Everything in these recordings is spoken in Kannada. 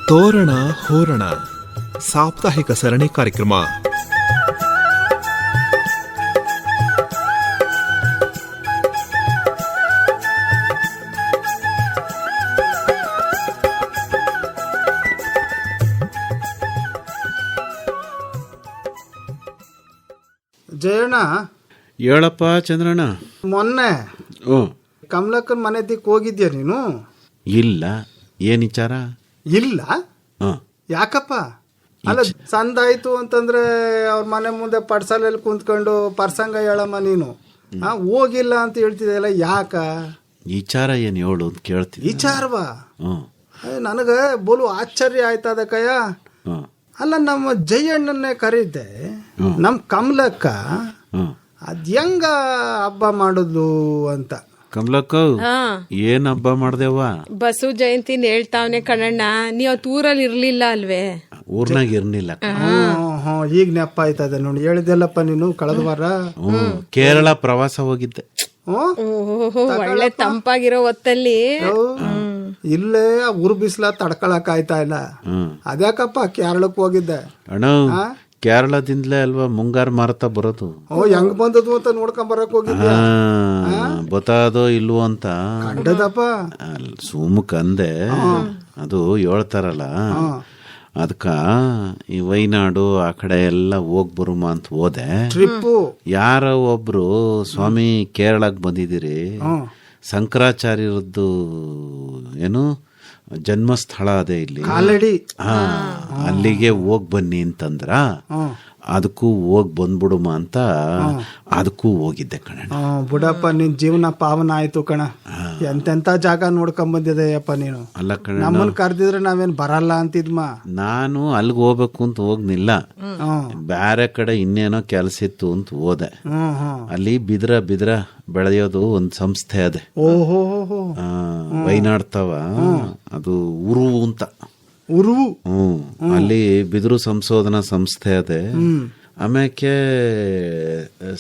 ತೋರಣ ಹೋರಣ ಸಾಪ್ತಾಹಿಕ ಸರಣಿ ಕಾರ್ಯಕ್ರಮ. ಜಯಣ್ಣ, ಹೇಳಪ್ಪ ಚಂದ್ರಣ್ಣ. ಮೊನ್ನೆ ಕಮಲಕ್ಕನ ಮನೆ ದಿಕ್ಕ ಹೋಗಿದ್ಯಾ ನೀನು? ಇಲ್ಲ, ಏನ್ ವಿಚಾರ? ಇಲ್ಲ, ಯಾಕಪ್ಪ? ಅಲ್ಲ, ಸಂದಾಯ್ತು ಅಂತಂದ್ರೆ ಅವ್ರ ಮನೆ ಮುಂದೆ ಪಡ್ಸಲಲ್ಲಿ ಕುಂತ್ಕೊಂಡು ಪರ್ಸಂಗ ಹೇಳಮ್ಮ ನೀನು. ಹೋಗಿಲ್ಲ ಅಂತ ಹೇಳ್ತಿದ್ದಲ್ಲ, ಯಾಕ? ವಿಚಾರ ಏನ್ ಹೇಳು ಅಂತ ಕೇಳ್ತೀನಿ. ವಿಚಾರವಾ? ನನಗ ಬೋಲು ಆಶ್ಚರ್ಯ ಆಯ್ತದ ಕಯ್ಯ. ಅಲ್ಲ, ನಮ್ಮ ಜಯಣ್ಣನ್ನೇ ಕರೀದೆ, ನಮ್ ಕಮಲಕ್ಕ ಅದ್ ಹೆಂಗ ಹಬ್ಬ ಮಾಡುದು ಅಂತ. ಕಮಲಕ್ಕ ಏನ್ ಹಬ್ಬ ಮಾಡ್ದೇವ? ಬಸವ ಜಯಂತಿನ ಹೇಳ್ತಾವನೆ ಕಣಣ್ಣ. ನೀವ್ ಊರಲ್ಲಿ ಇರ್ಲಿಲ್ಲ ಅಲ್ವೇ? ಊರ್ನಾಗ ಇರ್ಲಿಲ್ಲ. ಈಗ ನೆಪ ಆಯ್ತದ ನೋಡಿ, ಹೇಳಿದೆಲ್ಲಪ್ಪ ನೀನು ಕಳೆದ ವಾರ. ಕೇರಳ ಪ್ರವಾಸ ಹೋಗಿದ್ದೆ. ಒಳ್ಳೆ ತಂಪಾಗಿರೋ ಹೊತ್ತಲ್ಲಿ ಇಲ್ಲೇ ಊರು ಬಿಸಿಲ ತಡ್ಕೊಳಕ್ ಆಯ್ತಾ ಇಲ್ಲ. ಅದ್ಯಾಕಪ್ಪ ಕೇರಳಕ್ಕೆ ಹೋಗಿದ್ದೆ? ಅಣ್ಣ, ಕೇರಳದಿಂದಲೇ ಅಲ್ವಾ ಮುಂಗಾರು ಮಾರುತ ಬರೋದು. ಹೆಂಗ್ ಬಂದದು ಅಂತ ನೋಡ್ಕೊಂಡ್ ಬರಕ್ ಹೋಗಿದ್ದೆ. ಗೊತ್ತಾದೋ ಇಲ್ವೋ ಅಂತ ಕಂಡದಪ್ಪ. ಸುಮಕ್ ಅಂದೆ. ಅದು ಹೇಳ್ತಾರಲ್ಲ, ಅದಕ್ಕ ಈ ವೈನಾಡು ಆ ಕಡೆ ಎಲ್ಲ ಹೋಗ್ ಬರುಮ ಅಂತ ಹೋದೆ. ಯಾರೋ ಒಬ್ರು, ಸ್ವಾಮಿ ಕೇರಳಕ್ಕೆ ಬಂದಿದ್ದೀರಿ, ಶಂಕರಾಚಾರ್ಯರದ್ದು ಏನು ಜನ್ಮಸ್ಥಳ ಅದೇ ಇಲ್ಲಿ, ಅಲ್ಲಿಗೆ ಹೋಗ್ ಬನ್ನಿ ಅಂತಂದ್ರ ಅದಕ್ಕೂ ಹೋಗ್ ಬಂದ್ಬಿಡುಮ ಅಂತ ಅದಕ್ಕೂ ಹೋಗಿದ್ದೆ ಕಣ. ಬುಡಪ್ಪ, ನಿನ್ ಜೀವನ ಪಾವನ ಆಯ್ತು ಕಣ. ಎಂತೆಂತ ಜಾಗ ನೋಡ್ಕೊಂಡ್ ಬಂದಿದೆಯಪ್ಪ ನೀನು. ಅಲ್ಲ ಕಣ, ನಮ್ಮನ್ ಕರ್ದಿದ್ರೆ ನಾವೇನ್ ಬರಲ್ಲ ಅಂತಿದ್ಮ. ನಾನು ಅಲ್ಗ್ ಹೋಗ್ಬೇಕು ಅಂತ ಹೋಗ್ನಿಲ್ಲ, ಬ್ಯಾರೆ ಕಡೆ ಇನ್ನೇನೋ ಕೆಲ್ಸ ಇತ್ತು ಅಂತ ಹೋದೆ. ಅಲ್ಲಿ ಬಿದ್ರ ಬೆಳೆಯೋದು ಒಂದ್ ಸಂಸ್ಥೆ ಅದೇ, ವೈನಾಡ್ತಾವ, ಅದು ಉರುವು ಅಂತ. ಉರುವು? ಅಲ್ಲಿ ಬಿದಿರು ಸಂಶೋಧನಾ ಸಂಸ್ಥೆ ಅದೇ. ಆಮ್ಯಾಕೆ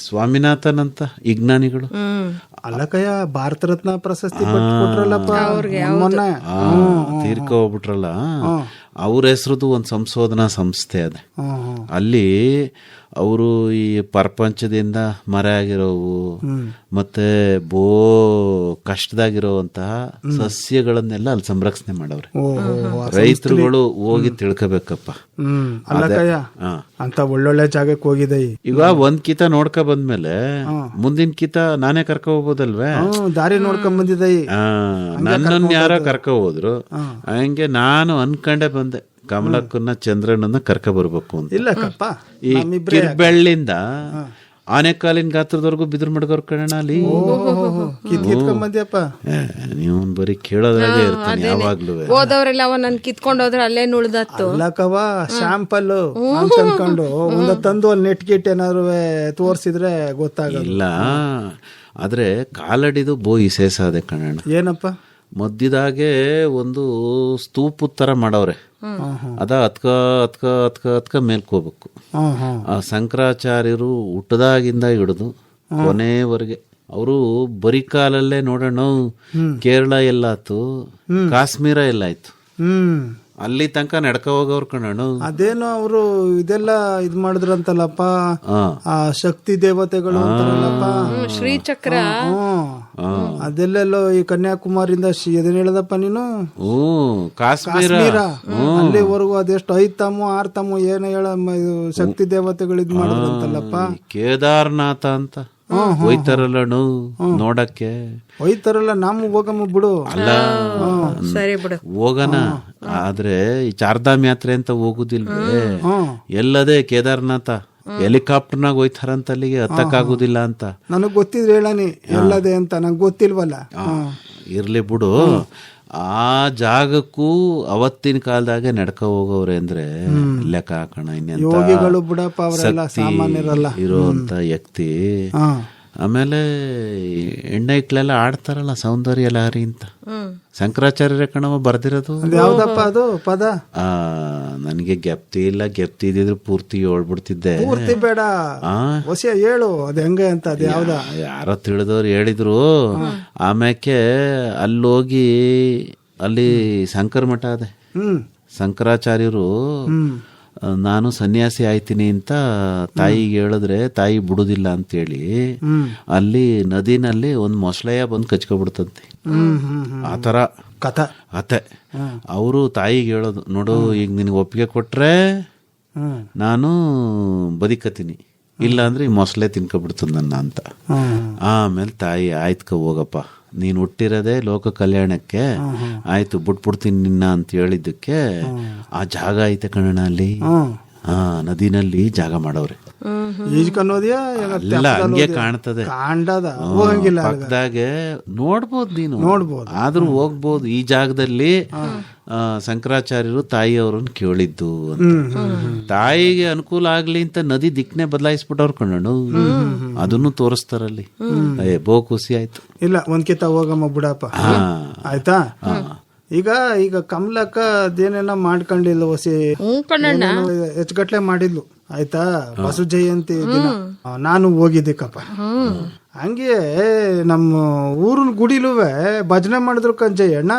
ಸ್ವಾಮಿನಾಥನ್ ಅಂತ ವಿಜ್ಞಾನಿಗಳು ಅಲ್ಲಕಯ್ಯ ಭಾರತ ರತ್ನ ಪ್ರಶಸ್ತಿ ಕೊಟ್ರಲ್ಲಪ್ಪ ಮೊನ್ನೆ, ತೀರ್ಕ ಹೋಗ್ಬಿಟ್ರಲ್ಲ. ಅವ್ರ ಹೆಸರದು ಒಂದು ಸಂಶೋಧನಾ ಸಂಸ್ಥೆ ಅದೇ. ಅಲ್ಲಿ ಅವರು ಈ ಪ್ರಪಂಚದಿಂದ ಮರೆ ಆಗಿರೋವು ಮತ್ತೆ ಬೋ ಕಷ್ಟದಾಗಿರೋವಂತಹ ಸಸ್ಯಗಳನ್ನೆಲ್ಲ ಅಲ್ಲಿ ಸಂರಕ್ಷಣೆ ಮಾಡವ್ರೆ. ರೈತರುಗಳು ಹೋಗಿ ತಿಳ್ಕೋಬೇಕಪ್ಪ. ಅಂತ ಒಳ್ಳೊಳ್ಳೆ ಜಾಗಕ್ಕೆ ಹೋಗಿದೆ. ಈಗ ಒಂದ್ ಕಿತ ನೋಡ್ಕೊ ಬಂದ್ಮೇಲೆ ಮುಂದಿನ ಕಿತ ನಾನೇ ಕರ್ಕೊ ಹೋಗ್ಬೋದಲ್ವೇ? ದಾರಿ ನೋಡ್ಕೊಂಡ್ ಬಂದಿದ್ದೆ. ನನ್ನನ್ನು ಯಾರೋ ಕರ್ಕೊ ಹೋದ್ರು, ಹಂಗೆ ನಾನು ಅನ್ಕೊಂಡೆ ಬಂದೆ ಕಮಲಕ್ಕನ್ನ ಚಂದ್ರಣ್ಣನ ಕರ್ಕ ಬರ್ಬೇಕು ಅಂತ. ಇಲ್ಲಕ್ಕಪ್ಪ, ಈ ಕಿರ್ಬೆಳ್ಳಿಂದ ಆನೆಕಾಲಿನ ಗಾತ್ರದವರೆಗೂ ಬಿದ್ರು ಮಡ್ಗೋರ್ ಕಣ ಅಲ್ಲಿ. ನೀವು ಬರೀ ಕೇಳೋದ್ರಾಗೆ ಇರ್ತಾನೆ ಯಾವಾಗ್ಲೂ. ಹೋದವ್ರೆಲ್ಲ ಅವನ್ ಕಿತ್ಕೊಂಡ್ ಹೋದ್ರೆ ಅಲ್ಲೇ ಉಳ್ದತ್ತು. ಅಲ್ಲಕ್ಕವ, ಶಾಂಪಲ್ ಅಂತ ಅನ್ಕೊಂಡು ಒಂದ ತಂದು ಅಲ್ಲಿ ನೆಟ್ ಗಿಟ್ ಏನಾದ್ರು ತೋರ್ಸಿದ್ರೆ ಗೊತ್ತಾಗಲ್ಲ. ಆದ್ರೆ ಕಾಲಡಿದು ಬೋ ವಿಶೇಷ ಅದೇ ಕಣ. ಏನಪ್ಪ? ಮಧ್ಯದಾಗೆ ಒಂದು ಸ್ತೂಪ ತರ ಮಾಡವ್ರೆ. ಅದ ಹತ್ಕ ಮೇಲ್ಕ್ ಹೋಗ್ಬೇಕು. ಆ ಶಂಕರಾಚಾರ್ಯರು ಹುಟ್ಟದಾಗಿಂದ ಹಿಡಿದು ಕೊನೆವರೆಗೆ ಅವರು ಬರೀ ಕಾಲಲ್ಲೇ ನೋಡೋಣ. ಕೇರಳ ಎಲ್ಲಾತು, ಕಾಶ್ಮೀರ ಎಲ್ಲಾಯ್ತು, ಅಲ್ಲಿ ತನಕ ನಡ್ಕ ಹೋಗವ್ರ ಕಣಣ್ಣ. ಅದೇನೋ ಅವರು ಇದೆಲ್ಲ ಇದ್ ಮಾಡಿದ್ರಂತಲ್ಲಪ್ಪ, ಆ ಶಕ್ತಿ ದೇವತೆಗಳು ಅಂತಾರಲ್ಲಪ್ಪ, ಶ್ರೀಚಕ್ರ ಅದೆಲ್ಲೆಲ್ಲೋ ಈ ಕನ್ಯಾಕುಮಾರಿಂದ ಎದೇನ್ ಹೇಳದಪ್ಪ ನೀನು? ಕಾಶ್ಮೀರ ಅಲ್ಲಿವರೆಗೂ ಅದೆಷ್ಟು 5 ತಮ್ಮು 6 ತಮ್ಮು ಏನೋ ಹೇಳ ಶಕ್ತಿ ದೇವತೆಗಳು ಇದ್ ಮಾಡಿದ್ರಂತಲ್ಲಪ್ಪ. ಕೇದಾರನಾಥ ಅಂತ ಹೋಯ್ತಾರಲ್ಲ ನೋಡಕ್ಕೆ. ಹೋಯ್ತಾರಲ್ಲ, ನಮ್ಮ ಹೋಗಮ್ಮ ಬಿಡು. ಅಲ್ಲ, ಹೋಗಣ. ಆದ್ರೆ ಈ ಚಾರ್ಧಾಮ್ ಯಾತ್ರೆ ಅಂತ ಹೋಗುದಿಲ್ವೇ? ಎಲ್ಲದೇ ಕೇದಾರನಾಥ ಹೆಲಿಕಾಪ್ಟರ್ನಾಗ ಹೋಯ್ತಾರಂತ, ಅಲ್ಲಿಗೆ ಹತ್ತಕ್ಕಾಗುದಿಲ್ಲ ಅಂತ. ನನಗ್ ಗೊತ್ತಿದ್ರೆ ಹೇಳನಿ ಎಲ್ಲದೇ ಅಂತ, ನಂಗೆ ಗೊತ್ತಿಲ್ವಲ್ಲ. ಇರ್ಲಿ ಬಿಡು. ಆ ಜಾಗಕ್ಕೂ ಅವತ್ತಿನ ಕಾಲದಾಗೆ ನಡ್ಕ ಹೋಗವ್ರೆ ಅಂದ್ರೆ ಲೆಕ್ಕ ಹಾಕೋಣ. ಯೋಗಿಗಳು ಬಿಡಪ್ಪ, ಅವರೆಲ್ಲ ಸಾಮಾನ್ಯರಲ್ಲ ಇರುವಂತ ವ್ಯಕ್ತಿ. ಆಮೇಲೆ ಹೆಣ್ಣೈಕ್ಳೆಲ್ಲ ಆಡ್ತಾರಲ್ಲ ಸೌಂದರ್ಯ ಲಹರಿ ಅಂತ, ಶಂಕರಾಚಾರ್ಯರ ಕಣವ ಬರ್ದಿರೋದು. ಯಾವ್ದಪ್ಪ ಅದು ಪದ? ನನಗೆ ಗೆಪ್ತಿ ಇಲ್ಲ, ಗೆಪ್ತಿ ಇದ್ದಿದ್ರು ಪೂರ್ತಿ ಹೇಳ್ಬಿಡ್ತಿದ್ದೆ. ಪೂರ್ತಿ ಬೇಡ, ಹೊಸ ಹೇಳು ಅದ್ ಹೆಂಗೆ ಅಂತ. ಅದ್ ಯಾವ್ದ? ಯಾರೋ ತಿಳಿದವ್ರು ಹೇಳಿದ್ರು. ಆಮ್ಯಾಕೆ ಅಲ್ಲೋಗಿ ಅಲ್ಲಿ ಶಂಕರ ಮಠ ಅದೇ, ಶಂಕರಾಚಾರ್ಯರು ನಾನು ಸನ್ಯಾಸಿ ಆಯ್ತೀನಿ ಅಂತ ತಾಯಿಗೆ ಹೇಳಿದ್ರೆ ತಾಯಿ ಬಿಡುದಿಲ್ಲ ಅಂತೇಳಿ ಅಲ್ಲಿ ನದಿನಲ್ಲಿ ಒಂದು ಮೊಸಳೆಯ ಬಂದು ಕಚ್ಕೊಬಿಡ್ತಂತೆ. ಆತರ ಅತೆ ಅವರು ತಾಯಿಗೆ ಹೇಳೋದು, ನೋಡು ಈಗ ನಿನಗೆ ಒಪ್ಪಿಗೆ ಕೊಟ್ರೆ ನಾನು ಬದುಕತೀನಿ, ಇಲ್ಲ ಅಂದ್ರೆ ಈ ಮೊಸಳೆ ತಿನ್ಕೊಬಿಡ್ತದ ನನ್ನ ಅಂತ. ಆಮೇಲೆ ತಾಯಿ ಆಯ್ತ್ಕ ಹೋಗಪ್ಪ, ನೀನು ಹುಟ್ಟಿರೋದೇ ಲೋಕ ಕಲ್ಯಾಣಕ್ಕೆ, ಆಯ್ತು ಬಿಟ್ಬಿಡ್ತೀನಿ ನಿನ್ನ ಅಂತ ಹೇಳಿದ್ದಕ್ಕೆ ಆ ಜಾಗ ಐತೆ ಕಣಣ್ಣ ಅಲ್ಲಿ, ನದಿನಲ್ಲಿ ಜಾಗ ಮಾಡವ್ರೆ. ಇಲ್ಲ ಹಂಗೆ ಕಾಣ್ತದೆ, ಪಕ್ಕದಾಗೆ ನೋಡ್ಬೋದು ನೀನು, ಆದ್ರೂ ಹೋಗ್ಬೋದು. ಈ ಜಾಗದಲ್ಲಿ ಶಂಕರಾಚಾರ್ಯರು ತಾಯಿಯವ್ರನ್ನ ಕೇಳಿದ್ದು ಅಂತ. ತಾಯಿಗೆ ಅನುಕೂಲ ಆಗ್ಲಿ ಅಂತ ನದಿ ದಿಕ್ನೆ ಬದಲಾಯಿಸ್ಬಿಟ್ಟವ್ರು ಕಣ್ಣು, ಅದನ್ನು ತೋರಿಸ್ತಾರಲ್ಲಿ. ಬೋ ಖುಷಿ ಆಯ್ತು. ಇಲ್ಲ ಒಂದ್ಕಿತ ಹೋಗಮ್ಮ ಬಿಡಪ್ಪ, ಆಯ್ತಾ. ಈಗ ಕಮಲಕ್ಕ ಅದೇನೇನ ಮಾಡ್ಕೊಂಡಿಲ್ಲ, ಹೊಸಿ ಹೆಚ್ಚುಗಟ್ಲೆ ಮಾಡಿದ್ಲು, ಆಯ್ತಾ. ಬಸವ ಜಯಂತಿ ದಿನ ನಾನು ಹೋಗಿದ್ದಕ್ಕಪ್ಪ. ಹಂಗೆ ನಮ್ಮ ಊರಿನ ಗುಡಿಲುವೆ ಭಜನೆ ಮಾಡಿದ್ರು ಕಂಜಯ್ಯಣ್ಣ.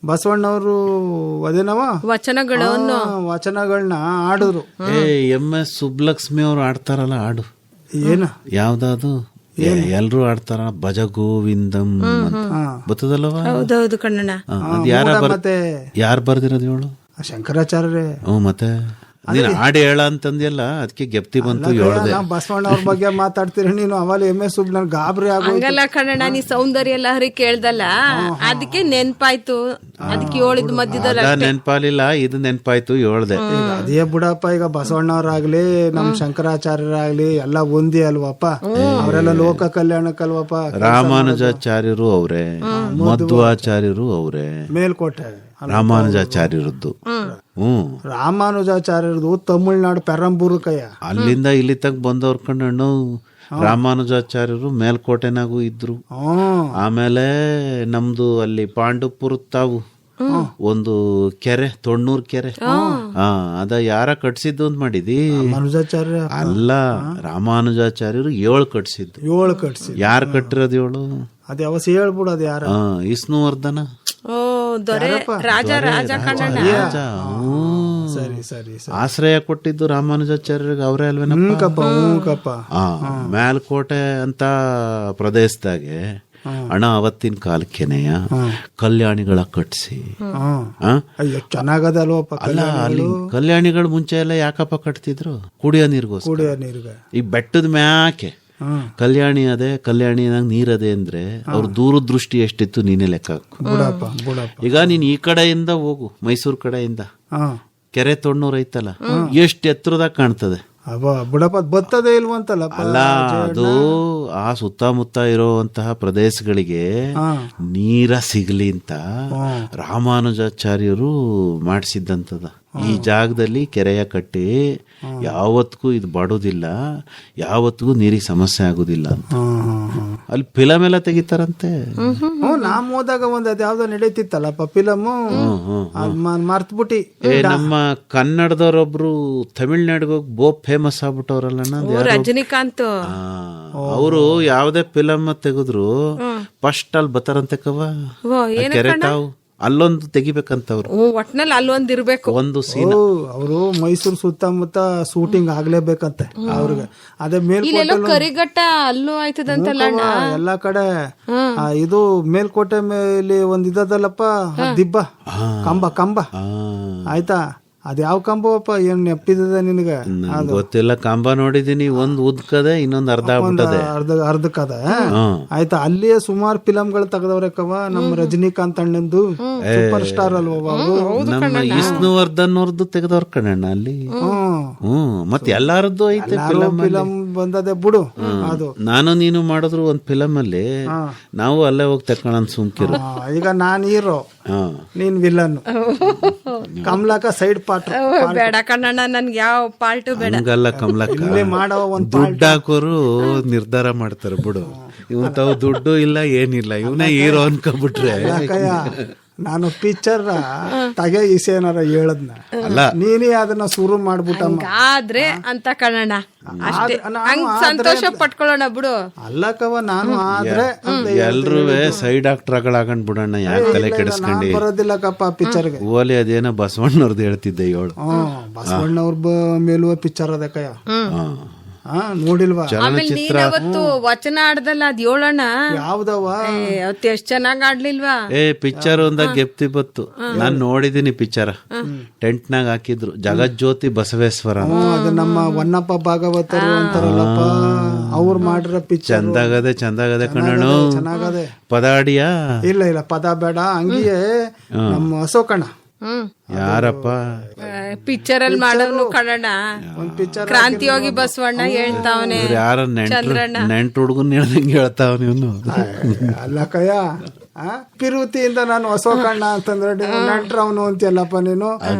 ಬಸವಣ್ಣವರು ಅದೇನವ ವಚನಗಳನ್ನ ಆಡಿದ್ರು. MS ಸುಬ್ಬಲಕ್ಷ್ಮಿ ಅವ್ರು ಆಡ್ತಾರಲ್ಲ ಹಾಡು, ಏನ ಯಾವ್ದಾದ್ರು ಎಲ್ರು ಆಡ್ತಾರ, ಭಜ ಗೋವಿಂದಂ ಬರ್ತದಲ್ಲವ? ಹೌದೌದು ಕಣ್ಣಣ್ಣ. ಯಾರು ಬರ್ದಿರೋದು ಹೇಳು? ಶಂಕರಾಚಾರ್ಯ. ಮತ್ತೆ ನೀನ್ ಹಾಡು ಹೇಳ ಅಂತಂದ್ಯಲ್ಲ, ಅದಕ್ಕೆ ಗೆಪ್ತಿ ಬಂತು ಹೇಳ್ದೆ. ಬಸವಣ್ಣ ಅವ್ರ ಬಗ್ಗೆ ಮಾತಾಡ್ತೀರ ನೀನು, ಅವಾಗ MS ನನ್ ಗಾಬರಿ ಆಗಲ್ಲ ಕಣ್ಣಣ್ಣ. ನೀ ಸೌಂದರ್ಯ ಲಹರಿ ಕೇಳ್ದಲ್ಲ, ಅದಕ್ಕೆ ನೆನ್ಪಾಯ್ತು, ಅದಕ್ಕೆ ಹೇಳಿದ್ ಮಧ್ಯದಲ್ಲಿ ನೆನ್ಪಾಲಿಲ್ಲ, ಇದು ನೆನ್ಪಾಯ್ತು ಹೇಳ್ದೆ. ಅದೇ ಬಿಡಪ್ಪ, ಈಗ ಬಸವಣ್ಣವ್ರಾಗ್ಲಿ ನಮ್ ಶಂಕರಾಚಾರ್ಯರಾಗ್ಲಿ ಎಲ್ಲ ಒಂದೇ ಅಲ್ವಪ್ಪ, ಅವರೆಲ್ಲ ಲೋಕ ಕಲ್ಯಾಣಕ್ಕಲ್ವಪ್ಪ. ರಾಮಾನುಜಾಚಾರ್ಯರು ಅವ್ರೆ, ಮಧ್ವಾಚಾರ್ಯರು ಅವ್ರೆ, ಮೇಲ್ಕೋಟೆ ರಾಮಾನುಜಾಚಾರ್ಯರದ್ದು. ರಾಮಾನುಜಾಚಾರ್ಯರದು ತಮಿಳ್ನಾಡು ಪೆರಂಬೂರು ಕೈಯ, ಅಲ್ಲಿಂದ ಇಲ್ಲಿ ತಗ ಬಂದವ್ರ ಕಣ್ಣು. ರಾಮಾನುಜಾಚಾರ್ಯರು ಮೇಲ್ಕೋಟೆನಾಗೂ ಇದ್ರು. ಆಮೇಲೆ ನಮ್ದು ಅಲ್ಲಿ ಪಾಂಡುಪುರ ತಾವು ಒಂದು ಕೆರೆ, ತೊಣ್ಣೂರ್ ಕೆರೆ, ಅದ ಯಾರ ಕಟ್ಸಿದ್ದು ಅಂತ ಮಾಡಿದಿ? ರಾಮಾನುಜಾಚಾರ್ಯ ಅಲ್ಲ, ರಾಮಾನುಜಾಚಾರ್ಯರು 7 ಕಟ್ಸಿದ್ದು. 7 ಕಟ್ಸಿ. ಯಾರು ಕಟ್ಟಿರೋದು 7? ಅದ ಯಾವಸ್ ಹೇಳ್ಬಿಡು, ಅದ ಯಾರ? ವಿಷ್ಣುವರ್ಧನ ರಾಜ ಸರಿ ಸರಿ. ಆಶ್ರಯ ಕೊಟ್ಟಿದ್ದು ರಾಮಾನುಜಾಚಾರ್ಯರಿಗೆ ಅವರೇ ಅಲ್ವೇನಪ್ಪ? ಮೇಲ್ಕೋಟೆ ಅಂತ ಪ್ರದೇಶದಾಗೆ ಅಣ್ಣ ಅವತ್ತಿನ ಕಾಲಕ್ಕೆನೆಯ ಕಲ್ಯಾಣಿಗಳ ಕಟ್ಸಿ. ಚೆನ್ನಾಗದಲ್ವಪ್ಪ. ಅಲ್ಲ, ಅಲ್ಲಿ ಕಲ್ಯಾಣಿಗಳು ಮುಂಚೆ ಎಲ್ಲ ಯಾಕಪ್ಪ ಕಟ್ತಿದ್ರು? ಕುಡಿಯೋ ನೀರ್ಗೋಸ್ಕರ. ಈ ಬೆಟ್ಟದ ಮ್ಯಾಕೆ ಕಲ್ಯಾಣಿ ಅದೇ, ಕಲ್ಯಾಣಿನಾಗ ನೀರದೆ ಅಂದ್ರೆ ಅವ್ರ ದೂರದೃಷ್ಟಿ ಎಷ್ಟಿತ್ತು ನೀನೇ ಲೆಕ್ಕ ಹಾಕು. ಈಗ ನೀನ್ ಈ ಕಡೆಯಿಂದ ಹೋಗು, ಮೈಸೂರು ಕಡೆಯಿಂದ ಕೆರೆ ತೊಣ್ಣೂರ್ ಐತಲ್ಲ, ಎಷ್ಟು ಎತ್ತರದಾಗ ಕಾಣ್ತದೆ. ಬುಡಪ್ಪ ಬರ್ತದೆ ಇಲ್ವಂತಲ್ಲ. ಅಲ್ಲ, ಅದು ಆ ಸುತ್ತಮುತ್ತ ಇರುವಂತಹ ಪ್ರದೇಶಗಳಿಗೆ ನೀರ ಸಿಗ್ಲಿ ಅಂತ ರಾಮಾನುಜಾಚಾರ್ಯರು ಮಾಡಿಸಿದ್ದಂತದ. ಈ ಜಾಗದಲ್ಲಿ ಕೆರೆಯ ಕಟ್ಟಿ ಯಾವತ್ತಿಗೂ ಇದು ಬಾಡೋದಿಲ್ಲ, ಯಾವತ್ತಿಗೂ ನೀರಿಗೆ ಸಮಸ್ಯೆ ಆಗುದಿಲ್ಲ ಅಂತ ಅಲ್ಲಿ ಫಿಲಮ್ ಎಲ್ಲ ತೆಗಿತಾರಂತೆ. ನಾವ್ ಹೋದಾಗ ಒಂದ್ ಅದ್ಯಾವ್ದೋ ನಡೀತಿತ್ತಲ್ಲಪ್ಪ ಫಿಲಮ್, ಮರ್ತ್ಬಿಟ್ಟಿ. ನಮ್ಮ ಕನ್ನಡದವರೊಬ್ರು ತಮಿಳ್ನಾಡಿಗೆ ಹೋಗಿ ಫೇಮಸ್ ಆಗ್ಬಿಟ್ಟವ್ರಲ್ಲ, ರಜನಿಕಾಂತ್. ಅವರು ಯಾವ್ದೇ ಫಿಲಮ್ ತೆಗೆದ್ರು ಫಸ್ಟ್ ಅಲ್ಲಿ ಬತ್ತಾರಂತೆ ಕವ ಕೆರೆ ತಾವು ಅಲ್ಲೊಂದು ತೆಗಿಬೇಕಂತವ್ರು. ಒಟ್ನಲ್ಲಿ ಅಲ್ಲೊಂದ್ ಇರ್ಬೇಕು ಒಂದು ಸೀನ್. ಅವರು ಮೈಸೂರು ಸುತ್ತಮುತ್ತ ಶೂಟಿಂಗ್ ಆಗ್ಲೇಬೇಕಂತೆ ಅವ್ರಿಗೆ. ಅದೇ ಮೇಲ್ಕೋಟೆ ಕರಿಘಟ್ಟ ಅಲ್ಲೂ ಆಯ್ತದಂತಲ್ಲ ಎಲ್ಲಾ ಕಡೆ. ಇದು ಮೇಲ್ಕೋಟೆ ಮೇಲೆ ಒಂದ್ ಇದದಲ್ಲಪ್ಪ, ದಿಬ್ಬ ಕಂಬ ಆಯ್ತಾ. ಅದ್ ಯಾವ ಕಂಬವಪ್ಪ, ಏನ್ ನೆಪ್ಪಿದ ನಿನಗೆ ಗೊತ್ತಿಲ್ಲ. ಕಂಬ ನೋಡಿದೀನಿ, ಒಂದ್ ಉದ್ಕದೆ, ಇನ್ನೊಂದ್ ಅರ್ಧಕ್ಕದ ಆಯ್ತಾ. ಅಲ್ಲಿಯೇ ಸುಮಾರು ಫಿಲಂಗಳು ತೆಗೆದವ್ರೆ ಕವ. ನಮ್ಮ ರಜನಿಕಾಂತ್ ಅಣ್ಣಂದು ಸೂಪರ್ ಸ್ಟಾರ್ ಅಲ್ವ ಅವರು. ನಮ್ಮ ವಿಷ್ಣುವರ್ಧನ್ ಅವ್ರದ್ದು ತೆಗೆದವ್ರ ಕಣಣ್ಣ ಅಲ್ಲಿ. ಮತ್ತೆ ಎಲ್ಲಾರದ್ದು ಐತೆ ಫಿಲಂ ಬಂದದೆ ಬಿಡು. ಅದು ನಾನು ನೀನು ಮಾಡಿದ್ರು ಒಂದ್ ಫಿಲಮ್ ಅಲ್ಲಿ, ನಾವು ಅಲ್ಲೇ ಹೋಗಿ ತಕೊಳ್ಳೋಣ ಸುಮ್ಕಿರು. ಈಗ ನಾನ್ ಹೀರೋ, ನೀನ್ ವಿಲನ್. ಕಮಲಾಕ ಸೈಡ್ ಪಾರ್ಟ್ ಬೇಡ ಕಣ್ಣಣ್ಣ, ನನ್ಗೆ ಯಾವ ಪಾರ್ಟ್ ಬೇಡ. ಹಂಗಲ್ಲ ಕಮಲಕ್ಕ, ದುಡ್ಡು ಹಾಕೋರು ನಿರ್ಧಾರ ಮಾಡ್ತಾರೆ ಬಿಡು. ಇವ್ ತಾವು ದುಡ್ಡು ಇಲ್ಲ ಏನಿಲ್ಲ, ಇವನೇ ಹೀರೋ ಅನ್ಕೊಂಡ್ಬಿಟ್ರೆ ನಾನು ಪಿಕ್ಚರ್ ತಗೆ ಈಸೇನಾರ ಹೇಳದ್ನ ನೀನೇ ಅದನ್ನ ಶುರು ಮಾಡ್ಬಿಟ್ಟಮ್ಮ. ಆದ್ರೆ ಅಂತ ಕಣಣ್ಣ ಅಷ್ಟೇ, ಹಂಗ್ ಸಂತೋಷ ಪಟ್ಕೊಳ್ಳೋಣ ಬಿಡು. ಅಲ್ಲಕವ ನಾನು ಆದ್ರೆ ಎಲ್ರೂ ಸೈಡ್ ಆಕ್ಟರ್ಗಳಾಗಂಡ್ ಬಿಡೋಣ, ಯಾಕೆ ತಲೆ ಕೆಡಿಸ್ಕೊಂಡಿ. ಬರೋದಿಲ್ಲಕಪ್ಪ ಪಿಕ್ಚರ್ಗೆ. ಓಲಿ ಅದೇನೋ ಬಸವಣ್ಣವ್ರದ್ದು ಹೇಳ್ತಿದ್ದೆ ಏಳು. ಬಸವಣ್ಣವ್ರ ಮೇಲುವ ಪಿಕ್ಚರ್ ಅದಕ್ಕಯ್ಯ. ನೋಡಿಲ್ವಾ? ಆಮೇಲೆ ನೀನ್ ಅವತ್ತು ವಚನ ಆಡ್ದಲ್ಲ ಅದ್ ಹೇಳೋಣ. ಯಾವ್ದವ? ಅವತ್ತು ಎಷ್ಟ್ ಚೆನ್ನಾಗ್ ಆಡ್ಲಿಲ್ವಾ? ಪಿಕ್ಚರ್ ಒಂದಾಗ ಗೆಪ್ತಿ ಬತ್ತು. ನಾನ್ ನೋಡಿದೀನಿ ಪಿಕ್ಚರ್, ಟೆಂಟ್ ನಾಗ ಹಾಕಿದ್ರು, ಜಗಜ್ಯೋತಿ ಬಸವೇಶ್ವರ. ಅದು ನಮ್ಮ ವನ್ನಪ್ಪ ಭಾಗವತರು ಅಂತಾರಲ್ಲಪ್ಪ, ಅವ್ರು ಮಾಡಿರೋ ಪಿಕ್ಚರ್ ಚಂದಾಗದೆ ಕಣ್ಣು. ಚೆನ್ನಾಗದೆ. ಪದ ಆಡಿಯಾ? ಇಲ್ಲ ಪದ ಬೇಡ, ಹಂಗಿಯೇ ನಮ್ಮ ಅಶೋಕಣ್ಣ. ಯಾರಪ್ಪ ಪಿಕ್ಚರ್ ಅಲ್ಲಿ ಮಾಡೋನು ಕಣಣ್ಣ, ಕ್ರಾಂತಿಯೋಗಿ ಬಸವಣ್ಣ ಹೇಳ್ತಾವನೆ. ಯಾರ ನೆಂಟ್ ಹುಡುಗನ್ ಹೇಳ್ದಂಗೆ ಹೇಳ್ತಾವ ನೀನು. ಅಲ್ಲ ಕಯ್ಯ, ಪಿರುತಿಯಿಂದ ನಾನು ಅಶೋಕಣ್ಣ ಅಂತಂದ್ರೆ ನೆಂಟ್ರವನು ಅಂತೀಯಲ್ಲಪ್ಪ ನೀನು.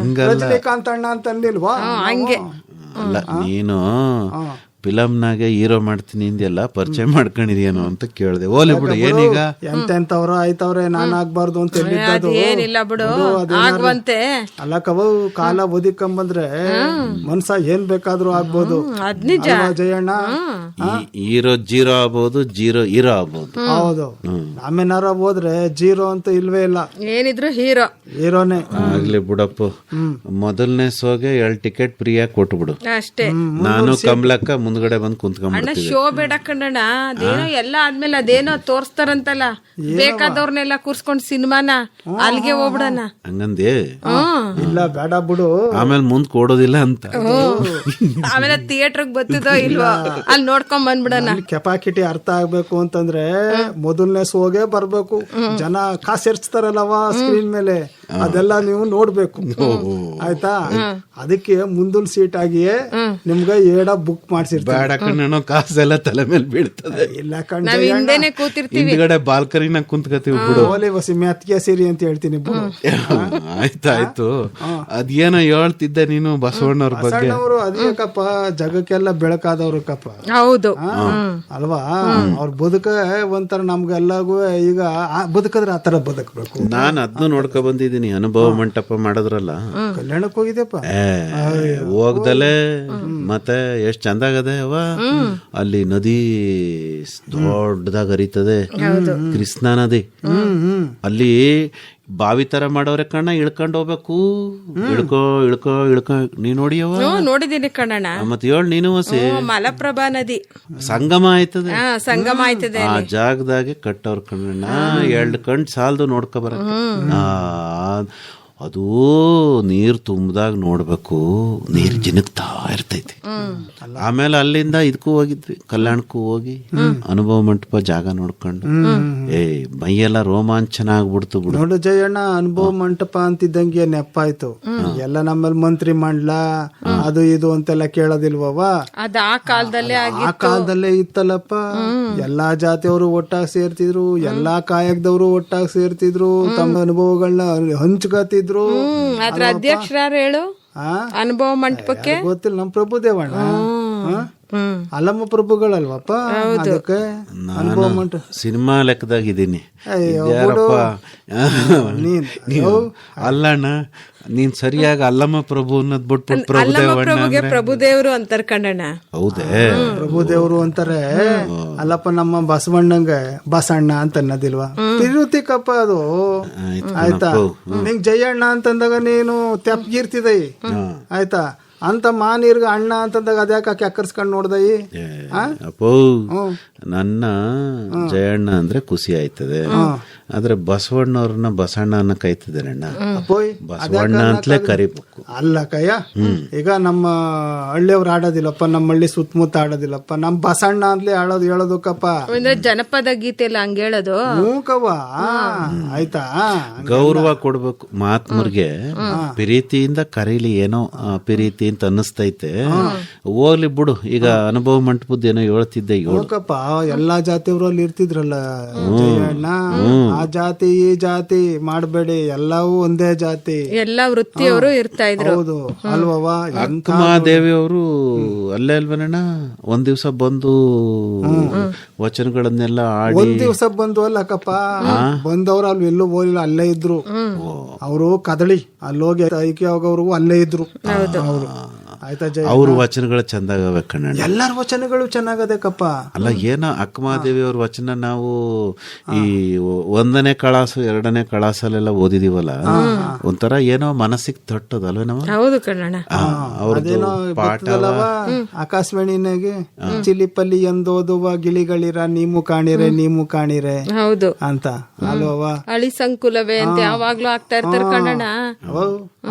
ರಜನಿಕಾಂತ್ ಅಣ್ಣ ಅಂತಂದಿಲ್ವಾ? ಹಂಗೆ ಅಲ್ಲ, ನೀನು ಫಿಲಮ್ನಾಗೆ ಹೀರೋ ಮಾಡ್ತೀನಿ ಇಂದೆಲ್ಲ ಪರಿಚಯ ಮಾಡ್ಕೊಂಡಿದ್ಯೇನೋ ಅಂತ ಕೇಳ್ದೆ. ಓಲಿ ಬಿಡು, ಏನೀಗ ಎಂತೆಂತವ್ರ ಆಯ್ತವ್ರೆ, ನಾನ್ ಆಗ್ಬಾರ್ದು ಅಂತ ಹೇಳಿದ್ದು. ಏನಿಲ್ಲ ಬಿಡು, ಆಗುವಂತೆ. ಅಲ್ಲ ಕವ, ಕಾಲ ಒದಿಕೊಂಬಂದ್ರೆ ಮನ್ಸ ಏನ್ ಬೇಕಾದ್ರೂ ಆಗ್ಬೋದು. ಅದ್ ನಿಜ ಜಯಣ್ಣ. ಹೀರೋ ಜೀರೋ ಆಗ್ಬೋದು, ಜೀರೋ ಹೀರೋ ಆಗ್ಬೋದು. ಹೌದು, ಆಮೇನಾರ ಹೋದ್ರೆ ಜೀರೋ ಅಂತ ಇಲ್ವೇ ಇಲ್ಲ, ಏನಿದ್ರು ಹೀರೋನೇ. ಆಗ್ಲಿ ಬಿಡಪ್ಪ, ಮೊದಲನೇ ಶೋಗೆ 2 ಟಿಕೆಟ್ ಫ್ರೀಯಾಗಿ ಕೊಟ್ಬಿಡು ಅಷ್ಟೇ. ನಾನು ಕಮಲಕ್ಕ ಮುಂದ್ಗಡೆ ಬಂದು ಕುಂತ್ಕೊಂಡ್ಬಿಡ್ತೀವಿ. ಶೋ ಬೇಡ ಕಣ್ಣಣ್ಣ, ಅದೇನೋ ಎಲ್ಲ ಆದ್ಮೇಲೆ ಅದೇನೋ ತೋರ್ಸ್ತಾರಂತಲ್ಲ, ಬೇಕಾದವ್ರನ್ನೆಲ್ಲ ಕೂರ್ಸ್ಕೊಂಡ್ ಸಿನಿಮಾನ ಅಲ್ಲಿಗೆ ಹೋಗ್ಬಿಡಣ ಹಂಗಂದೆ. ಇಲ್ಲ ಬೇಡ ಬಿಡು, ಆಮೇಲೆ ಮುಂದ್ ಕೊಡೋದಿಲ್ಲ ಅಂತ. ಆಮೇಲೆ ಥಿಯೇಟರ್ಗ್ ಬರ್ತದೋ ಇಲ್ವೋ ಅಲ್ಲಿ ನೋಡ್ಕೊಂಡ್ ಬಂದ್ಬಿಡಣ. ಕೆಪಾಸಿಟಿ ಅರ್ಥ ಆಗ್ಬೇಕು ಅಂತಂದ್ರೆ ಮೊದಲನೇ ಶೋಗೆ ಬರ್ಬೇಕು. ಜನ ಕಾಸೆರ್ಚ್ತಾರಲ್ಲವ ಸ್ಕ್ರೀನ್ ಮೇಲೆ, ಅದೆಲ್ಲ ನೀವು ನೋಡ್ಬೇಕು. ಆಯ್ತಾ? ಅದಕ್ಕೆ ಮುಂದಿನ ಸೀಟ್ ಆಗಿಯೇ ನಿಮ್ಗೆ ಏಡ ಬುಕ್ ಮಾಡ್ಸಿರ್ತಾರೆ. ಬೇಡ ಕಣ್ಣು, ಕಾಸೆಲ್ಲ ತಲೆ ಮೇಲೆ ಬೀಳ್ತದೆ. ಇಲ್ಲ ನಾವ್ ಹಿಂದೆನೆ ಕೂತಿರ್ತೀವಿ, ಹಿಂದ್ಗಡೆ ಬಾಲ್ಕನಿನ ಕುಂತ್ಕತೀವಿ ಬಿಡು. ಓಲಿ ವಸಿ ಮೆತ್ಗೆ ಸೀರಿ ಅಂತ ಹೇಳ್ತೀನಿ ಬಿಡು. ಆಯ್ತಾಯ್ತು, ಅದೇನೋ ಹೇಳ್ತಿದ್ದೆ ನೀನು ಬಸವಣ್ಣವ್ರ ಬಗ್ಗೆ. ಅವರು ಅದೇಕಪ್ಪ, ಜಗಕ್ಕೆಲ್ಲ ಬೆಳಕಾದವ್ರು ಕಪ್ಪ. ಹೌದು ಅಲ್ವಾ? ಅವ್ರ ಬದುಕ ಒಂಥರ ನಮ್ಗೆಲ್ಲಗೂ ಈಗ ಬದುಕಿದ್ರೆ ಆತರ ಬದುಕಬೇಕು. ನಾನ್ ಅದನ್ನು ನೋಡ್ಕೊ ಬಂದಿದ್ದೀನಿ, ಅನುಭವ ಮಂಟಪ ಮಾಡಿದ್ರಲ್ಲ, ಕಲ್ಯಾಣಕ್ಕೆ ಹೋಗಿದ್ದೆಪ್ಪ. ಹೋಗ್ದಲೆ ಮತ್ತೆ ಎಷ್ಟ್ ಚಂದಾಗದೆ ಅವ. ಅಲ್ಲಿ ನದಿ ದೊಡ್ಡದಾಗ ಹರಿತದೆ, ಕೃಷ್ಣಾ ನದಿ. ಅಲ್ಲಿ ಬಾವಿ ತರ ಮಾಡೋರೆ ಕಣ್ಣ, ಇಳ್ಕೊಂಡ್ ಹೋಗ್ಬೇಕು. ಇಳ್ಕೊ ನೀ ನೋಡಿಯವ? ನೋಡಿದೀನಿ ಕಣ್ಣಣ್ಣ. ಮತ್ತೆ ಹೇಳ ನೀನು ಹಸಿ. ಮಲಪ್ರಭಾ ನದಿ ಸಂಗಮ ಆಯ್ತದೆ, ಸಂಗಮ ಆಯ್ತದೆ. ಆ ಜಾಗದಾಗೆ ಕಟ್ಟವ್ರ ಕಣ್ಣಣ್ಣ. 2 ಕಣ್ ಸಾಲದು ನೋಡ್ಕೊ ಬರಕ್ಕೆ. ಅದು ನೀರ್ ತುಂಬದಾಗ ನೋಡ್ಬೇಕು, ನೀರ್ ಜಿನಗ್ತಾ ಇರ್ತೈತಿ. ಆಮೇಲೆ ಅಲ್ಲಿಂದ ಇದಕ್ಕೂ ಹೋಗಿದ್ವಿ, ಕಲ್ಯಾಣಕ್ಕೂ ಹೋಗಿ ಅನುಭವ ಮಂಟಪ ಜಾಗ ನೋಡ್ಕೊಂಡು ಮೈಯೆಲ್ಲ ರೋಮಾಂಚನ ಆಗ್ಬಿಡ್ತು ಬಿಡು. ನೋಡು ಜಯಣ್ಣ, ಅನುಭವ ಮಂಟಪ ಅಂತಿದ್ದಂಗೆ ನೆಪ್ಪಾಯ್ತು. ಎಲ್ಲ ನಮ್ಮಲ್ಲಿ ಮಂತ್ರಿ ಮಂಡಲ ಅದು ಇದು ಅಂತೆಲ್ಲ ಕೇಳೋದಿಲ್ವವ? ಅದ ಆ ಕಾಲದಲ್ಲೇ ಇತ್ತಲ್ಲಪ್ಪ. ಎಲ್ಲಾ ಜಾತಿಯವರು ಒಟ್ಟಾಗಿ ಸೇರ್ತಿದ್ರು, ಎಲ್ಲಾ ಕಾಯಕದವರು ಒಟ್ಟಾಗಿ ಸೇರ್ತಿದ್ರು, ತಮ್ಮ ಅನುಭವಗಳನ್ನ ಹಂಚ್ಕತಿದ್ರು. ಅದ್ರ ಅಧ್ಯಕ್ಷರಾರು ಹೇಳು, ಅನುಭವ ಮಂಟಪಕ್ಕೆ ಗೊತ್ತಿಲ್ಲ. ನಮ್ ಪ್ರಭುದೇವಣ್ಣ, ಅಲ್ಲಮ್ಮ ಪ್ರಭುಗಳಲ್ವಪ್ಪ. ಅದಕ್ಕೆ ಅನುಭವ ಮಂಟಪ ಸಿನಿಮಾ ಲೆಕ್ಕದಾಗಿದ್ದೀನಿ. ಅಲ್ಲಣ್ಣ, ನೀನ್ ಸರಿಯಾಗಿ ಅಲ್ಲಮ್ಮ ಪ್ರಭು ಅನ್ನೋದ್ ಬಿಟ್ಬಿಟ್ಟು ಪ್ರಭುದೇವರು ಅಂತಾರ ಕಣ್ಣಣ್ಣ. ಹೌದೇ? ಪ್ರಭುದೇವರು ಅಂತಾರೆ. ಅಲ್ಲಪ್ಪ, ನಮ್ಮ ಬಸವಣ್ಣಂಗೆ ಬಸಣ್ಣ ಅಂತ ಅನ್ನೋದಿಲ್ವಾ? ತಿರುತಿಕಪ್ಪ ಅದು. ಆಯ್ತಾ? ನಿಂಗ್ ಜಯಣ್ಣ ಅಂತಂದಾಗ ನೀನು ತೆಪ್ಪಗಿರ್ತಿದೈ. ಆಯ್ತಾ? ಅಂತ ಮಾನೀರ್ಗ ಅಣ್ಣ ಅಂತಂದಾಗ ಅದ್ಯಾಕ ಕೆಕ್ಕರ್ಸ್ಕೊಂಡ್ ನೋಡ್ದೈ? ಅಪ್ಪೋ, ನನ್ನ ಜಯಣ್ಣ ಅಂದ್ರೆ ಖುಷಿ ಆಯ್ತದೆ, ಆದ್ರೆ ಬಸವಣ್ಣವ್ರನ್ನ ಬಸಣ್ಣ ಅನ್ನಕ್ ಆಯ್ತದೆ ಅಣ್ಣ. ಬಸವಣ್ಣ ಅಂತಲೇ ಕರಿಬೇಕು. ಅಲ್ಲ ಕಯ್ಯ, ಈಗ ನಮ್ಮ ಹಳ್ಳಿಯವ್ರು ಆಡೋದಿಲ್ಲಪ್ಪ, ನಮ್ಮ ಹಳ್ಳಿ ಸುತ್ತಮುತ್ತ ಆಡೋದಿಲ್ಲಪ್ಪ, ನಮ್ ಬಸಣ್ಣ ಅಂತಲೇ ಹೇಳೋದಕ್ಕಪ್ಪ. ಜನಪದ ಗೀತೆ ಎಲ್ಲ ಹಂಗ ಹೇಳೋದು. ಮೂಕವ್ವ. ಆಯ್ತಾ? ಗೌರವ ಕೊಡ್ಬೇಕು ಮಹಾತ್ಮರ್ಗೆ. ಪ್ರೀತಿಯಿಂದ ಕರೀಲಿ, ಏನೋ ಪ್ರೀತಿ ಅಂತ ಅನ್ನಿಸ್ತೈತೆ. ಹೋಗ್ಲಿ ಬಿಡು. ಈಗ ಅನುಭವ ಮಂಟಪದ ಏನೋ ಹೇಳ್ತಿದ್ದೆ. ಎಲ್ಲಾ ಜಾತಿಯವ್ರಲ್ಲಿ ಇರ್ತಿದ್ರಲ್ಲ ಜಯಣ್ಣ, ಆ ಜಾತಿ ಈ ಜಾತಿ ಮಾಡಬೇಡಿ, ಎಲ್ಲವೂ ಒಂದೇ ಜಾತಿ. ಎಲ್ಲ ವೃತ್ತಿಯವರು ಇರ್ತಾ ಇದ್ರು. ಹೌದು ಅಲ್ವವ? ಅಕ್ಕಮಹಾದೇವಿ ಅವರು ಅಲ್ಲೇ ಅಲ್ವನಣ್ಣ ಒಂದ್ ದಿವ್ಸ ಬಂದು ವಚನಗಳನ್ನೆಲ್ಲ ಆಡಿ. ಒಂದ್ ದಿವ್ಸ ಬಂದು ಅಲ್ಲಕ್ಕಪ್ಪ, ಬಂದವ್ರು ಅಲ್ಲಿ ಎಲ್ಲೂ ಹೋಗಿಲ್ಲ, ಅಲ್ಲೇ ಇದ್ರು ಅವರು. ಕದಳಿ ಅಲ್ಲೋಗಿ ಐಕ್ಯ ಆಗೋವ್ರಿಗೂ ಅಲ್ಲೇ ಇದ್ರು ಅವರು. ಆಯ್ತಾ ಜಯ? ಅವ್ರ ವಚನಗಳು ಚಂದಾಗವೆ ಕಣ್ಣ. ಎಲ್ಲರ ವಚನಗಳು ಚೆನ್ನಾಗದಕ್ಕಪ್ಪ. ಅಲ್ಲ ಏನೋ ಅಕ್ಕಮಹಾದೇವಿ ಅವ್ರ ವಚನ ನಾವು ಈ 1ನೇ ಕಳಾಸ 2ನೇ ಕಳಾಸಲ್ಲೆಲ್ಲ ಓದಿದೀವಲ್ಲ, ಒಂಥರ ಏನೋ ಮನಸ್ಸಿಗೆ ತಟ್ಟದಲ್ವೇ ನಾವು. ಹೌದು ಕಣ್ಣಣ್ಣ. ಅವ್ರದ್ದೇನೋ ಪಾಠ ಆಕಾಶವಾಣಿನಾಗೆ ಚಿಲಿಪಲ್ಲಿ ಎಂದೋದುವ ಗಿಳಿಗಳಿರ ನೀವು ಕಾಣಿರೆ ಹೌದು ಅಂತ ಅಲ್ವವ? ಅಳಿ ಸಂಕುಲವೇ ಅಂತ ಯಾವಾಗ್ಲೂ ಆಗ್ತಾ ಇರ್ತಾರೆ ಕಣ್ಣಣ್ಣ.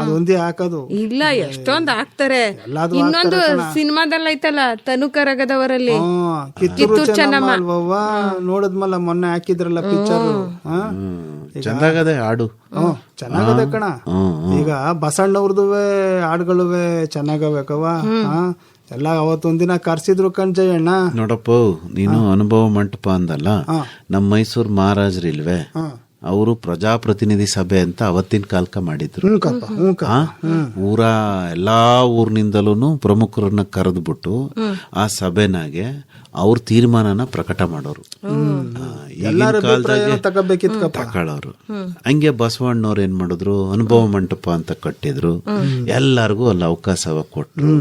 ಅದೊಂದೇ ಹಾಕೋದು ಇಲ್ಲ, ಎಷ್ಟೊಂದ್ ಹಾಕ್ತಾರೆ. ಇನ್ನೊಂದು ಸಿನಿಮಾದಲ್ಲಿ ಐತಲ್ಲ ತನುಕರಗದವರಲ್ಲಿ ಕಿತ್ತೂರು ಚೆನ್ನಮ್ಮ ಅಲ್ವವ್ವ? ನೋಡಿದ್ಮಲ್ಲ ಮೊನ್ನೆ ಹಾಕಿದ್ರಲ್ಲ ಪಿಕ್ಚರ್, ಚಂದಾಗದೆ ಹಾಡು. ಚೆನ್ನಾಗದೆ ಕಣ. ಈಗ ಬಸಣ್ಣವ್ರದುವೆ ಹಾಡುಗಳುವೆ ಚೆನ್ನಾಗಬೇಕವ. ಎಲ್ಲ ಅವತ್ತೊಂದಿನ ಕರ್ಸಿದ್ರು ಕಣ್ ಜಯಣ್ಣ. ನೋಡಪ್ಪ, ನೀನು ಅನುಭವ ಮಂಟಪ ಅಂದಲ್ಲ, ನಮ್ಮ ಮೈಸೂರು ಮಹಾರಾಜರಿಲ್ವೇ, ಅವರು ಪ್ರಜಾಪ್ರತಿನಿಧಿ ಸಭೆ ಅಂತ ಅವತ್ತಿನ ಕಾಲಕ ಮಾಡಿದ್ರು. ಊರ ಎಲ್ಲಾ ಊರಿನಿಂದಲೂ ಪ್ರಮುಖರನ್ನ ಕರೆದ್ಬಿಟ್ಟು ಆ ಸಭೆನಾಗೆ ಅವ್ರ ತೀರ್ಮಾನನ ಪ್ರಕಟ ಮಾಡೋರು. ಈಗಿನ ಕಾಲದಾಗೆ ತಗೊಳ್ಳೋರು. ಹಂಗೆ ಬಸವಣ್ಣವ್ರು ಏನ್ ಮಾಡಿದ್ರು, ಅನುಭವ ಮಂಟಪ ಅಂತ ಕಟ್ಟಿದ್ರು. ಎಲ್ಲಾರ್ಗು ಅಲ್ಲಿ ಅವಕಾಶ ಕೊಟ್ರು.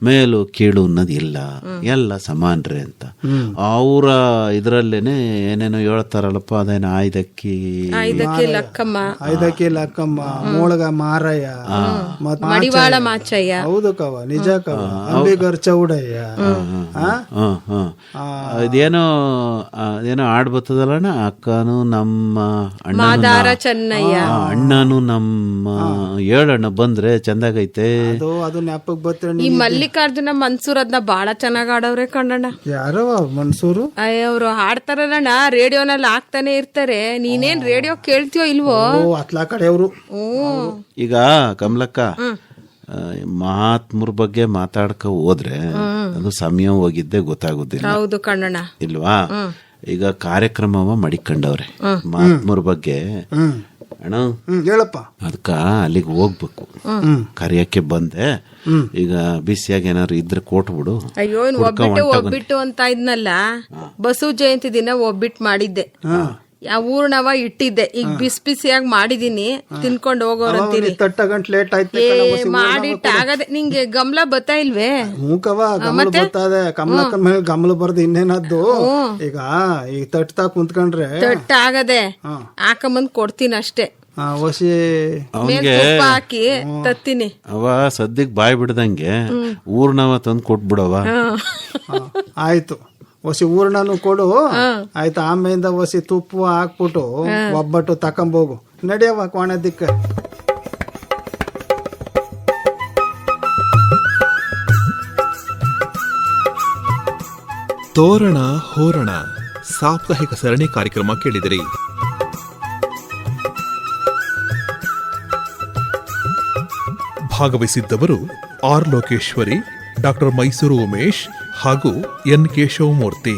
ಮೇಲು ಕೀಳು ಅನ್ನೋದು ಇಲ್ಲ, ಎಲ್ಲ ಸಮಾನ್ರೆ ಅಂತ. ಅವರ ಇದ್ರಲ್ಲೇನೆ ಏನೇನೋ ಹೇಳ್ತಾರಲ್ಲಪ್ಪ, ಅದೇನ ಐದಕ್ಕಿ ಲಕ್ಕಮ್ಮ, ಮೋಳಗ ಮಾರಯ್ಯ, ಮಡಿವಾಳ ಮಾಚಯ್ಯ. ಹೌದು ಕವ, ನಿಜ ಕವ. ಅಂಬಿಗರ್ ಚೌಡಯ್ಯ. ಇದೇನೋ ಆಡ್ ಬರ್ತದಲ್ಲಣ್ಣ, ಅಕ್ಕನು ನಮ್ಮ ಚೆನ್ನಯ್ಯ, ಅಣ್ಣನು ನಮ್ಮ ಏಳಣ್ಣ ಬಂದ್ರೆ ಚಂದಾಗೈತೆ. ಅದು ಜ್ಞಾಪಕ ಬರ್ತಾರೆ. ಈ ಮಲ್ಲಿಕಾರ್ಜುನ ಮನ್ಸೂರ್ ಅದನ್ನ ಬಾಳ ಚೆನ್ನಾಗ್ ಆಡವ್ರೆ ಕಣ್ಣಣ್ಣ. ಯಾರೋ ಮನ್ಸೂರು ಅವ್ರು ಹಾಡ್ತಾರಣ್ಣ, ರೇಡಿಯೋನಲ್ಲಿ ಹಾಕ್ತಾನೆ ಇರ್ತಾರೆ. ನೀನೇನ್ ರೇಡಿಯೋ ಕೇಳ್ತೀಯೋ ಇಲ್ವೋ? ಅತ್ಲಾ ಕಡೆಯವರು. ಈಗ ಕಮಲಕ್ಕ, ಮಹಾತ್ಮರ ಬಗ್ಗೆ ಮಾತಾಡ್ಕ ಹೋದ್ರೆ ಅದು ಸಮಯ ಹೋಗಿದ್ದೆ ಗೊತ್ತಾಗುದಿಲ್ಲ. ಹೌದು ಕಣ್ಣಣ್ಣ. ಇಲ್ವಾ? ಈಗ ಕಾರ್ಯಕ್ರಮ ಮಡಿಕೊಂಡವ್ರೆ ಮಹಾತ್ಮರ ಬಗ್ಗೆ. ಅಣ್ಣ ಹೇಳಪ್ಪ, ಅದಕ್ಕ ಅಲ್ಲಿಗೆ ಹೋಗ್ಬೇಕು, ಕರಿಯಕ್ಕೆ ಬಂದೆ. ಈಗ ಬಿಸಿಯಾಗಿ ಏನಾದ್ರು ಇದ್ರೆ ಕೊಟ್ಬಿಡು. ಅಯ್ಯೋ, ಒಬ್ಬಿಟ್ಟು ಅಂತ ಇದ್ನಲ್ಲ, ಬಸವ ಜಯಂತಿ ದಿನ ಒಬ್ಬಿಟ್ಟು ಮಾಡಿದ್ದೆ. ಯಾವ ಊರ್ನವ ಇಟ್ಟಿದ್ದೆ, ಈಗ ಬಿಸಿಯಾಗಿ ಮಾಡಿದೀನಿ, ತಿನ್ಕೊಂಡು ಹೋಗೋರಂತೀರಿ. ಮಾಡಿಟ್ಟ ಆಗದೆ. ನಿಂಗೆ ಗಮಲ ಬತ್ತಾ ಇಲ್ವೇ? ಕಮಲಕ್ಕನ ಮೇಲೆ ಗಮಲ ಬರ್ದು ಇನ್ನೇನದ್ದು. ಈಗ ಈ ತಟ್ತಾ ಕುಂತ್ಕೊಂಡ್ರೆ ತಟ್ಟ ಆಗದೆ, ಹಾಕೊಂಬಂದ್ ಕೊಡ್ತೀನಿ ಅಷ್ಟೇ. ಹಾಕಿ ತತ್ತೀನಿ. ಅವ ಸದ್ಯಕ್ ಬಾಯ್ ಬಿಡ್ದಂಗೆ ಊರ್ನವ ತಂದ್ ಕೊಟ್ಬಿಡವ. ಆಯ್ತು, ಒಸಿ ಊರ್ಣನು ಕೊಡು. ಆಯ್ತು, ಆಮೇಲಿಂದ ಒಸಿ ತುಪ್ಪ ಹಾಕ್ಬಿಟ್ಟು ಒಬ್ಬಟ್ಟು ತಕೊಂಬೋಗು. ನಡೆಯವ ಕೋಣದಿಕ್ಕ. ತೋರಣ ಹೋರಣ ಸಾಪ್ತಾಹಿಕ ಸರಣಿ ಕಾರ್ಯಕ್ರಮ ಕೇಳಿದಿರಿ. ಭಾಗವಹಿಸಿದ್ದವರು ಆರ್ ಲೋಕೇಶ್ವರಿ, ಡಾಕ್ಟರ್ ಮೈಸೂರು ಉಮೇಶ್ ಹಾಗೂ ಎನ್ ಕೇಶವಮೂರ್ತಿ.